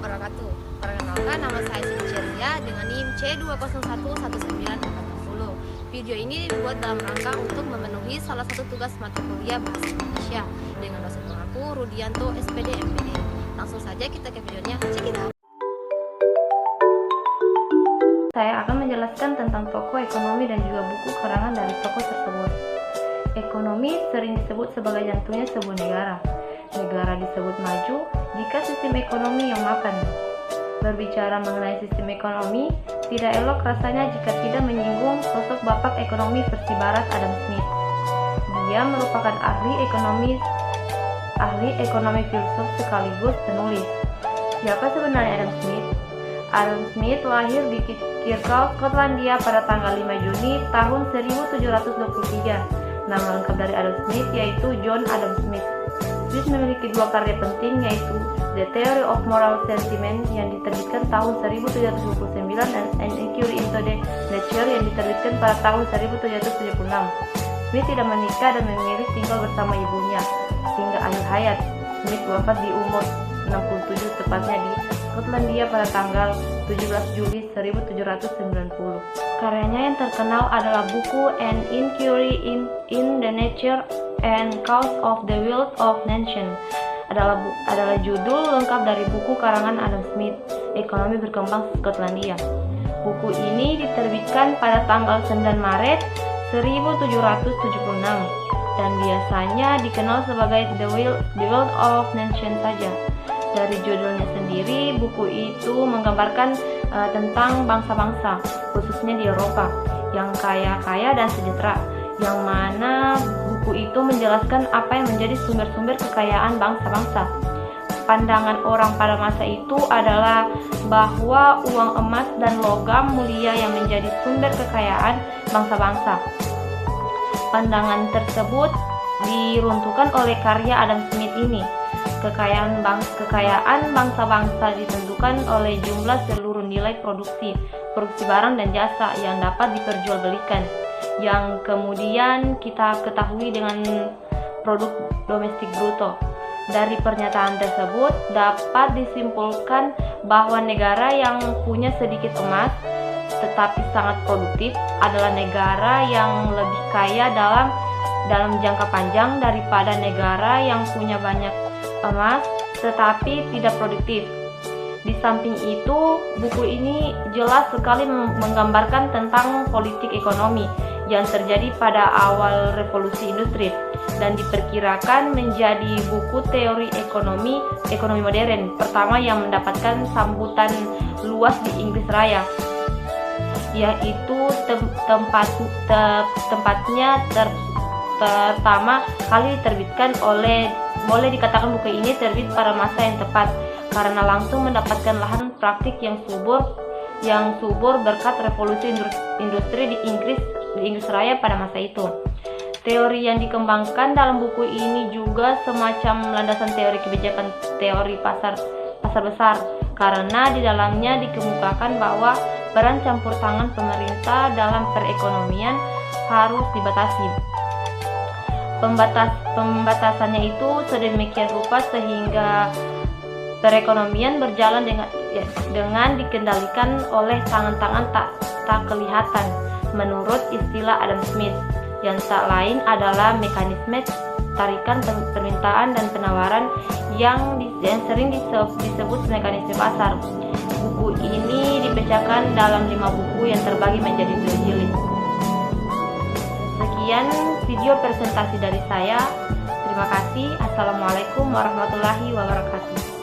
wabarakatuh. Perkenalkan, nama saya Siti Celia dengan NIM C2011940. Video ini dibuat dalam rangka untuk memenuhi salah satu tugas mata kuliah Bahasa Indonesia dengan dosen mengaku Rudianto SPD MPD. Langsung saja kita ke videonya. Check it out. Saya akan menjelaskan tentang tokoh ekonomi dan juga buku karangan dari tokoh tersebut. Ekonomi sering disebut sebagai jantungnya sebuah negara. Negara disebut maju jika sistem ekonomi yang mapan. Berbicara mengenai sistem ekonomi, tidak elok rasanya jika tidak menyinggung sosok bapak ekonomi versi barat Adam Smith. Dia merupakan ahli ekonomi filsuf sekaligus penulis. Siapa sebenarnya Adam Smith? Adam Smith lahir di Kirkcaldy, Skotlandia pada tanggal 5 Juni tahun 1723. Nama lengkap dari Adam Smith yaitu John Adam Smith. Smith memiliki dua karya penting yaitu The Theory of Moral Sentiment yang diterbitkan tahun 1729 dan An Inquiry into the Nature yang diterbitkan pada tahun 1776. Smith tidak menikah dan memilih tinggal bersama ibunya sehingga akhir hayat. Smith wafat di umur 67 tepatnya di Skotlandia pada tanggal 17 Juli 1790. Karyanya yang terkenal adalah buku An Inquiry in the Nature and Cause of the Wealth of Nations. Adalah judul lengkap dari buku karangan Adam Smith, Ekonomi Berkembang Skotlandia. Buku ini diterbitkan pada tanggal 9 Maret 1776 dan biasanya dikenal sebagai The Wealth of Nations saja. Dari judulnya sendiri, buku itu menggambarkan tentang bangsa-bangsa, khususnya di Eropa, yang kaya-kaya dan sejahtera, yang mana buku itu menjelaskan apa yang menjadi sumber-sumber kekayaan bangsa-bangsa. Pandangan orang pada masa itu adalah bahwa uang emas dan logam mulia yang menjadi sumber kekayaan bangsa-bangsa. Pandangan tersebut diruntuhkan oleh karya Adam Smith ini. Kekayaan bangsa-bangsa ditentukan oleh jumlah seluruh nilai produksi barang dan jasa yang dapat diperjualbelikan, yang kemudian kita ketahui dengan produk domestik bruto. Dari pernyataan tersebut dapat disimpulkan bahwa negara yang punya sedikit emas tetapi sangat produktif adalah negara yang lebih kaya dalam jangka panjang daripada negara yang punya banyak emas tetapi tidak produktif. Di samping itu, buku ini jelas sekali menggambarkan tentang politik ekonomi yang terjadi pada awal revolusi industri dan diperkirakan menjadi buku teori ekonomi modern pertama yang mendapatkan sambutan luas di Inggris Raya, yaitu tempatnya pertama kali diterbitkan boleh dikatakan buku ini terbit pada masa yang tepat karena langsung mendapatkan lahan praktik yang subur berkat revolusi industri di Inggris Raya pada masa itu. Teori yang dikembangkan dalam buku ini juga semacam landasan teori kebijakan teori pasar besar karena di dalamnya dikemukakan bahwa peran campur tangan pemerintah dalam perekonomian harus dibatasi. Pembatasannya itu sedemikian rupa sehingga perekonomian berjalan dengan dikendalikan oleh tangan-tangan tak kelihatan menurut istilah Adam Smith, yang tak lain adalah mekanisme tarikan permintaan dan penawaran yang sering disebut mekanisme pasar. Buku ini dipecahkan dalam 5 buku yang terbagi menjadi 2 jilid. Sekian video presentasi dari saya. Terima kasih. Assalamualaikum warahmatullahi wabarakatuh.